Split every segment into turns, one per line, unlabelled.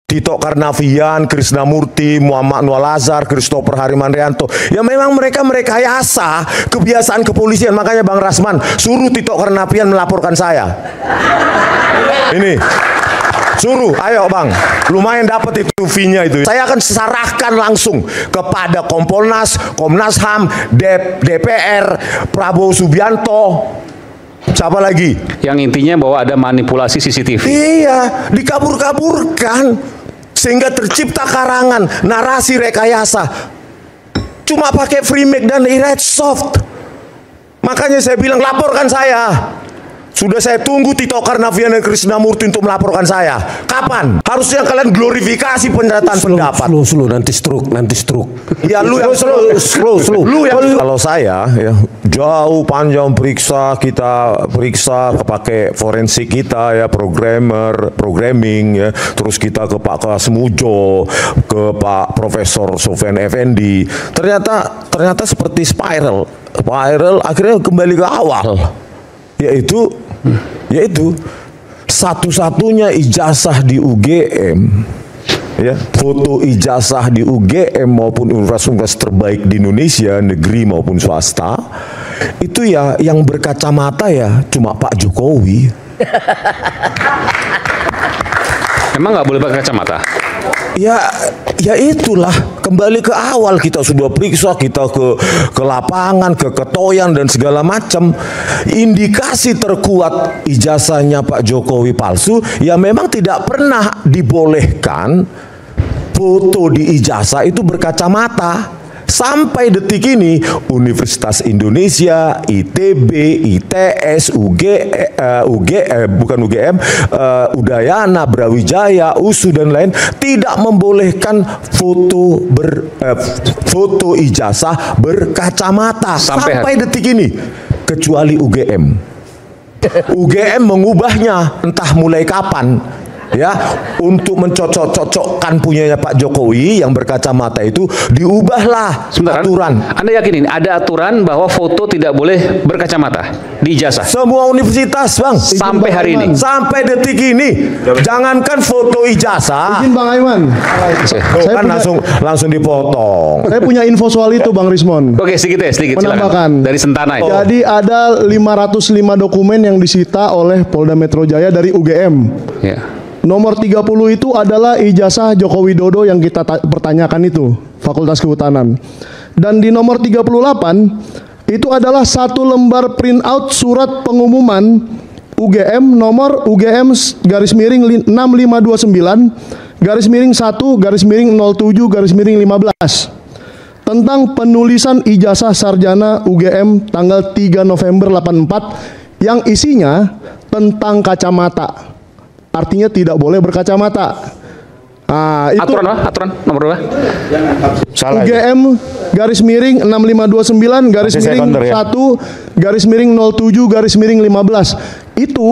Tito Karnavian, Krisnamurti, Muhammad Nur Lazar, Christopher Harimanrianto. Ya memang mereka merekayasa kebiasaan kepolisian. Makanya Bang Rasman suruh Tito Karnavian melaporkan saya. Ini suruh, ayo Bang, lumayan dapat itu fee-nya itu. Saya akan serahkan langsung kepada Kompolnas, Komnas HAM, DPR, Prabowo Subianto. Siapa lagi?
Yang intinya bahwa ada manipulasi CCTV.
Iya, dikabur-kaburkan sehingga tercipta karangan narasi rekayasa. Cuma pakai free make dan red soft. Makanya saya bilang laporkan saya. Sudah saya tunggu Tito Karnavian dan Krisnamurti untuk melaporkan saya. Kapan? Harusnya kalian glorifikasi pendataan pendapat.
Slow, nanti stroke.
Ya lu yang slow. Lu yang kalau saya ya jauh panjang kita periksa pakai forensik kita ya, programming ya, terus kita ke Pak Kasmujo, ke Pak Profesor Sofyan Effendi. Ternyata seperti spiral akhirnya kembali ke awal. Yaitu satu-satunya ijazah di UGM ya, foto ijazah di UGM maupun universitas terbaik di Indonesia, negeri maupun swasta, itu ya yang berkacamata ya cuma Pak Jokowi.
Emang nggak boleh pakai kacamata?
Ya itulah, kembali ke awal, kita sudah periksa, kita ke lapangan, ke ketoyan dan segala macam. Indikasi terkuat ijazahnya Pak Jokowi palsu, ya memang tidak pernah dibolehkan foto di ijazah itu berkacamata. Sampai detik ini Universitas Indonesia, ITB, ITS, Udayana, Brawijaya, USU dan lain tidak membolehkan foto ijazah berkacamata sampai detik ini, kecuali UGM. UGM mengubahnya entah mulai kapan. Ya, untuk mencocok-cocokkan punyanya Pak Jokowi yang berkacamata itu diubahlah aturan.
Anda yakin ini ada aturan bahwa foto tidak boleh berkacamata di ijazah?
Semua universitas, Bang.
Sampai hari ini.
Sampai detik ini. Jangankan foto ijazah.
Izin Bang Aiman.
Saya kan langsung dipotong.
Saya punya info soal itu Bang Rismon.
Oke, sedikit
menambahkan.
Dari Sentana itu.
Jadi ada 505 dokumen yang disita oleh Polda Metro Jaya dari UGM.
Ya.
Nomor 30 itu adalah ijazah Joko Widodo yang kita pertanyakan itu, Fakultas Kehutanan. Dan di nomor 38 itu adalah satu lembar printout surat pengumuman UGM nomor UGM _6529 _1 _07 tentang penulisan ijazah sarjana UGM tanggal 3 November 84 yang isinya tentang kacamata. Artinya tidak boleh berkacamata. Nah, itu
aturan nomor berapa?
UGM _6529 _1 _07 itu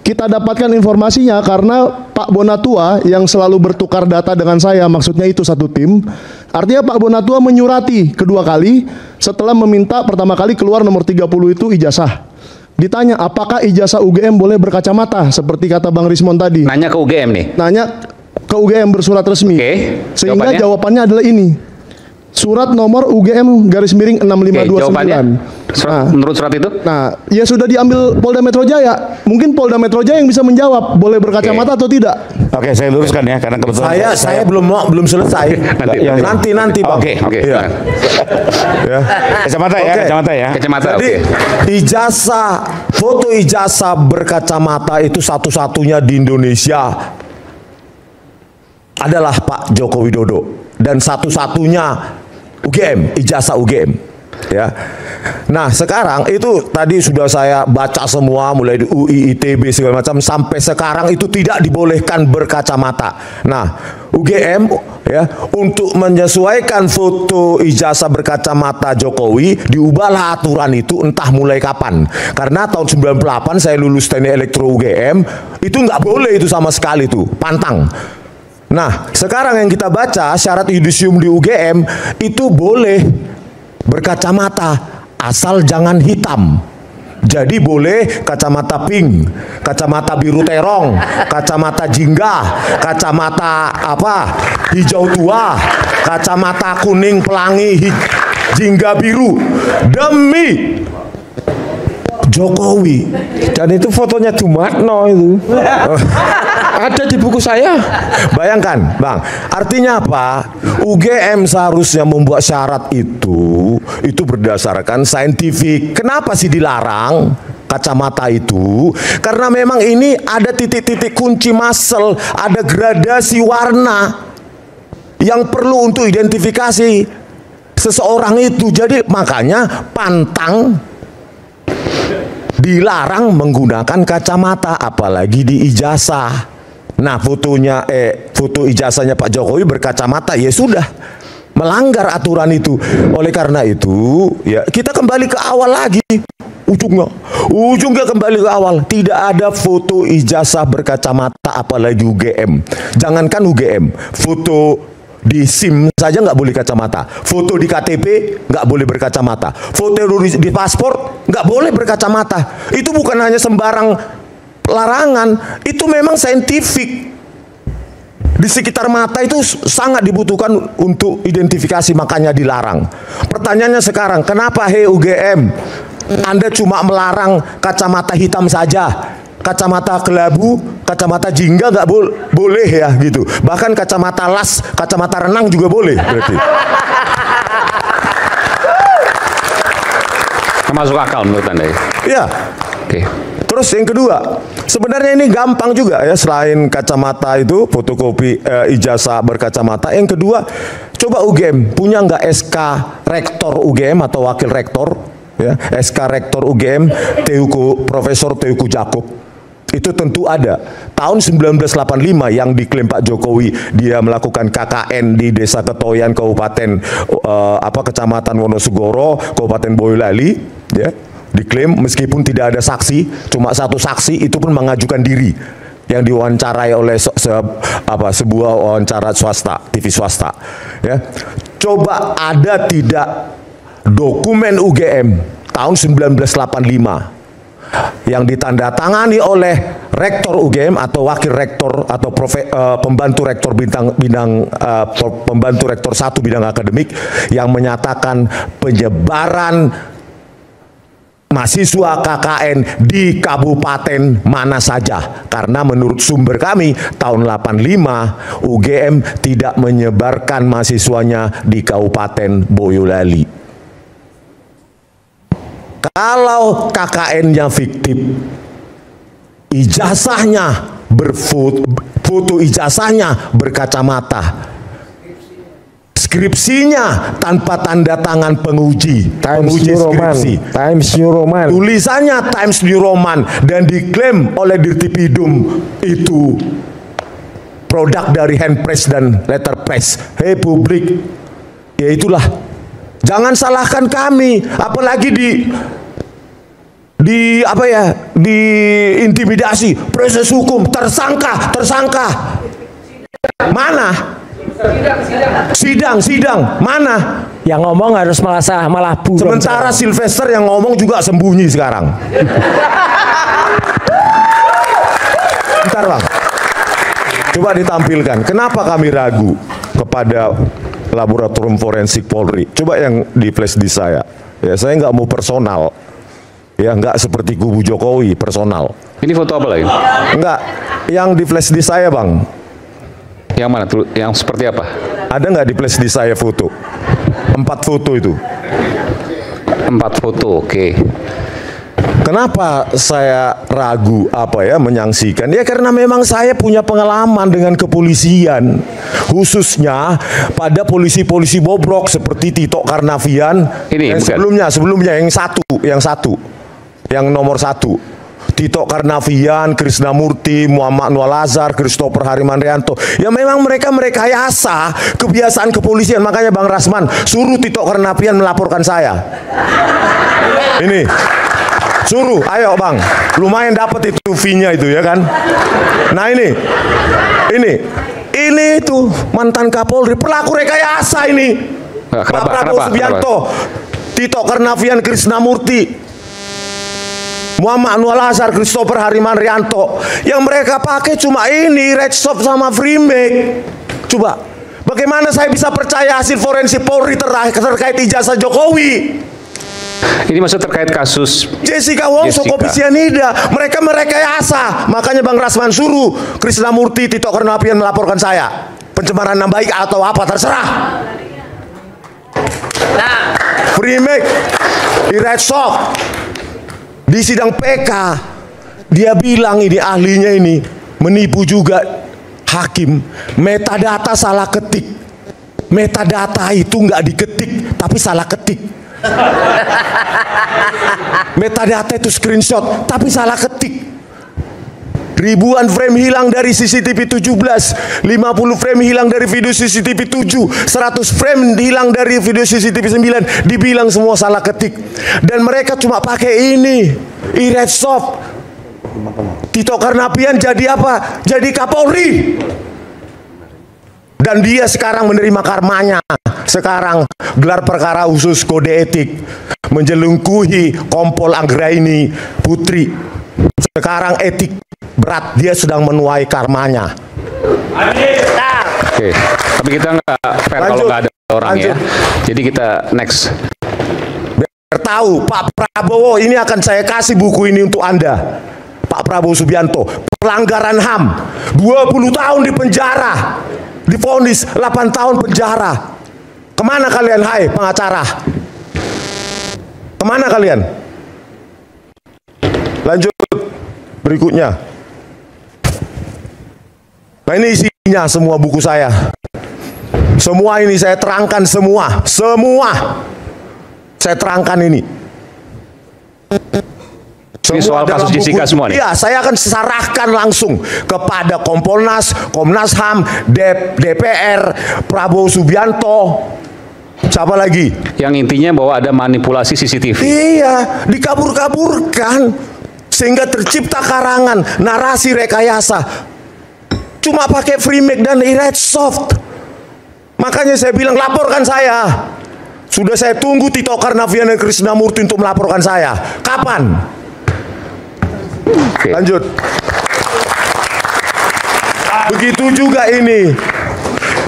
kita dapatkan informasinya karena Pak Bonatua yang selalu bertukar data dengan saya, maksudnya itu satu tim. Artinya Pak Bonatua menyurati kedua kali setelah meminta pertama kali keluar nomor 30 itu ijazah. Ditanya apakah ijazah UGM boleh berkacamata seperti kata Bang Rismon tadi.
Nanya ke UGM nih.
Nanya ke UGM bersurat resmi. Sehingga jawabannya adalah ini. Surat nomor UGM _6529.
Menurut surat itu?
Nah, ya sudah diambil Polda Metro Jaya. Mungkin Polda Metro Jaya yang bisa menjawab boleh berkacamata atau tidak.
Oke, saya luruskan ya karena kebetulan
saya belum selesai. Nanti Bang.
Oke. Ya. Kacamata ya.
Jadi ijazah, foto ijazah berkacamata itu satu-satunya di Indonesia adalah Pak Joko Widodo dan satu-satunya UGM, ijazah UGM. Ya. Nah, sekarang itu tadi sudah saya baca semua mulai di UI, ITB segala macam sampai sekarang itu tidak dibolehkan berkacamata. Nah, UGM ya untuk menyesuaikan foto ijazah berkacamata Jokowi diubahlah aturan itu entah mulai kapan. Karena tahun 98 saya lulus teknik elektro UGM itu nggak boleh itu sama sekali tuh, pantang. Nah, sekarang yang kita baca syarat yudisium di UGM itu boleh berkacamata asal jangan hitam. Jadi boleh kacamata pink, kacamata biru terong, kacamata jingga, kacamata hijau tua, kacamata kuning pelangi, jingga biru, demi Jokowi.
Dan itu fotonya Dumatno itu. Ada di buku saya.
Bayangkan, Bang, artinya apa? UGM seharusnya membuat syarat itu berdasarkan saintifik. Kenapa sih dilarang kacamata itu? Karena memang ini ada titik-titik kunci muscle, ada gradasi warna yang perlu untuk identifikasi seseorang itu. Jadi makanya pantang dilarang menggunakan kacamata, apalagi di ijazah. Nah, foto ijazahnya Pak Jokowi berkacamata, ya sudah melanggar aturan itu. Oleh karena itu, ya kita kembali ke awal lagi. Ujungnya kembali ke awal. Tidak ada foto ijazah berkacamata, apalagi UGM. Jangankan UGM, foto di SIM saja nggak boleh kacamata. Foto di KTP nggak boleh berkacamata. Foto di paspor nggak boleh berkacamata. Itu bukan hanya sembarang larangan, itu memang saintifik. Di sekitar mata itu sangat dibutuhkan untuk identifikasi, makanya dilarang. Pertanyaannya sekarang, kenapa UGM Anda cuma melarang kacamata hitam saja? Kacamata kelabu, kacamata jingga nggak boleh ya gitu. Bahkan kacamata las, kacamata renang juga boleh berarti.
Masuk akal menurut Anda ya?
Iya.
Oke.
Terus yang kedua, sebenarnya ini gampang juga ya, selain kacamata itu, fotokopi ijazah berkacamata. Yang kedua, coba UGM punya nggak SK rektor UGM atau wakil rektor? Ya, SK rektor UGM, Profesor Teuku Jakub. Itu tentu ada. Tahun 1985 yang diklaim Pak Jokowi, dia melakukan KKN di Desa Ketoyan, Kabupaten Kecamatan Wonosegoro, Kabupaten Boyolali, ya. Diklaim meskipun tidak ada saksi, cuma satu saksi itu pun mengajukan diri yang diwawancarai oleh sebuah wawancara swasta, TV swasta. Ya. Coba ada tidak dokumen UGM tahun 1985 yang ditandatangani oleh rektor UGM atau wakil rektor atau pembantu rektor pembantu rektor 1 bidang akademik yang menyatakan penyebaran mahasiswa KKN di kabupaten mana saja. Karena menurut sumber kami tahun 85 UGM tidak menyebarkan mahasiswanya di Kabupaten Boyolali. Kalau KKN-nya fiktif, ijazahnya foto ijazahnya berkacamata, skripsinya tanpa tanda tangan penguji,
Times New Roman,
tulisannya Times New Roman, dan diklaim oleh Dirtipidum itu produk dari handpress dan letterpress. Hei publik, ya itulah. Jangan salahkan kami, apalagi intimidasi, proses hukum, tersangka. Mana? Sidang, mana?
yang ngomong harus malah buron.
Sementara Sylvester yang ngomong juga sembunyi sekarang. Bentar Bang, coba ditampilkan. Kenapa kami ragu kepada Laboratorium Forensik Polri? Coba yang di flash di saya. Ya, saya nggak mau personal. Ya, nggak seperti kubu Jokowi personal.
Ini foto apa lagi?
Enggak, yang di flash di saya Bang.
Yang mana? Yang seperti apa?
Ada nggak di flash di saya foto? 4 foto itu.
4 foto, oke.
Kenapa saya ragu menyaksikan? Ya karena memang saya punya pengalaman dengan kepolisian, khususnya pada polisi-polisi bobrok seperti Tito Karnavian.
Ini
sebelumnya yang nomor 1. Tito Karnavian, Krisnamurti, Muhammad Anwar Lazar, Christopher Harimanrianto. Ya memang mereka merekayasa kebiasaan kepolisian. Makanya Bang Rasman suruh Tito Karnavian melaporkan saya. Ini suruh, ayo Bang, lumayan dapat itu fee-nya itu ya kan. Nah ini itu mantan Kapolri, pelaku rekayasa ini. Pak Prabowo Subianto, Tito Karnavian, Krisnamurti. Muhammad Anwar Azhar, Christopher Hariman Rianto. Yang mereka pakai cuma ini, Red Soft sama Freemake. Coba, bagaimana saya bisa percaya hasil forensik Polri terkait ijazah Jokowi?
Ini maksud terkait kasus
Jessica Wongso, kopi sianida. Mereka merekayasa. Makanya Bang Rasman suruh Krisnamurti, Tito Karnavian melaporkan saya. Pencemaran nama baik atau apa, terserah. Freemake, di Red Soft, di sidang PK, dia bilang ini ahlinya ini menipu juga hakim. Metadata salah ketik. Metadata itu nggak diketik, tapi salah ketik. Metadata itu screenshot, tapi salah ketik. Ribuan frame hilang dari CCTV 17, 50 frame hilang dari video CCTV 7, 100 frame hilang dari video CCTV 9, dibilang semua salah ketik. Dan mereka cuma pakai ini, Red Soft. Tito Karnavian jadi apa? Jadi Kapolri. Dan dia sekarang menerima karmanya. Sekarang gelar perkara khusus kode etik, menjelungkuhi Kompol Anggraini Putri. Sekarang etik berat, dia sedang menuai karmanya.
Oke, tapi kita nggak fair kalau nggak ada orang ya. Jadi kita next.
Biar tahu Pak Prabowo, ini akan saya kasih buku ini untuk Anda. Pak Prabowo Subianto, pelanggaran HAM, 20 tahun di penjara, divonis 8 tahun penjara. Kemana kalian, hai pengacara? Kemana kalian? Lanjut berikutnya. Nah ini isinya semua buku saya. Semua ini saya terangkan semua. Saya terangkan ini.
Ini soal kasus Jessica semua nih?
Iya, saya akan serahkan langsung kepada Kompolnas, Komnas HAM, DPR, Prabowo Subianto. Siapa lagi?
Yang intinya bahwa ada manipulasi CCTV.
Iya, dikabur-kaburkan. Sehingga tercipta karangan, narasi rekayasa. Cuma pakai Freemake dan Red Soft. Makanya saya bilang, laporkan saya. Sudah saya tunggu Tito Karnavian dan Krisnamurti untuk melaporkan saya. Kapan?
Oke.
Lanjut. Begitu juga ini.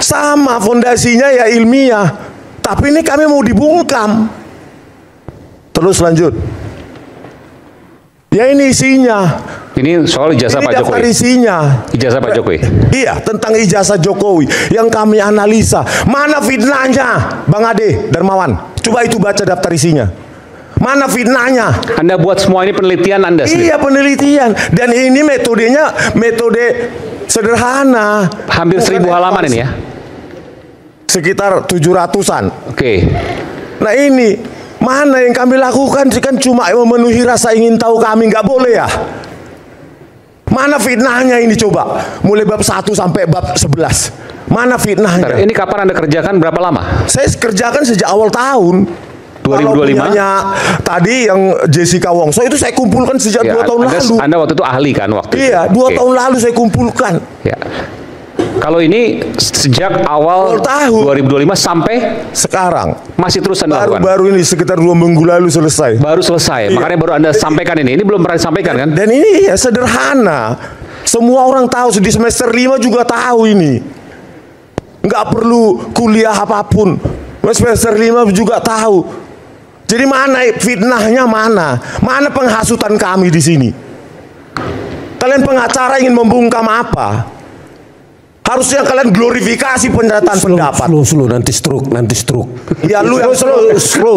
Sama fondasinya ya ilmiah. Tapi ini kami mau dibungkam. Terus lanjut. Ya ini isinya.
Ini soal ijazah Pak Jokowi.
Isinya.
Ijazah Pak Jokowi.
Iya, tentang ijazah Jokowi yang kami analisa. Mana fitnahnya, Bang Ade Darmawan? Coba itu baca daftar isinya. Mana fitnahnya?
Anda buat semua ini penelitian Anda sendiri?
Iya, penelitian. Dan ini metodenya metode sederhana.
Hampir 1000 halaman ini ya?
Sekitar 700-an.
Oke.
Nah ini, mana yang kami lakukan kan cuma memenuhi rasa ingin tahu kami, nggak boleh ya? Mana fitnahnya ini coba? Mulai bab 1 sampai bab 11. Mana fitnahnya?
Ini kapan Anda kerjakan, berapa lama?
Saya kerjakan sejak awal tahun.
2025?
Tadi yang Jessica Wongso itu saya kumpulkan sejak
Ya,
2 tahun lalu.
Anda waktu itu ahli kan waktu itu?
Iya, 2
Oke.
tahun lalu saya kumpulkan.
Ya. Kalau ini sejak awal
tahun
2025 sampai
sekarang
masih terus Anda lakukan?
baru ini sekitar 2 minggu lalu selesai.
Baru selesai,
Iya.
makanya baru Anda sampaikan ini. Ini belum pernah disampaikan kan?
Dan ini ya sederhana. Semua orang tahu, di semester 5 juga tahu ini. Nggak perlu kuliah apapun. Semester 5 juga tahu. Jadi mana fitnahnya mana? Mana penghasutan kami di sini? Kalian pengacara ingin membungkam apa? Harusnya kalian glorifikasi pendataan pendapat.
Slow, nanti stroke.
Ya lu yang slow.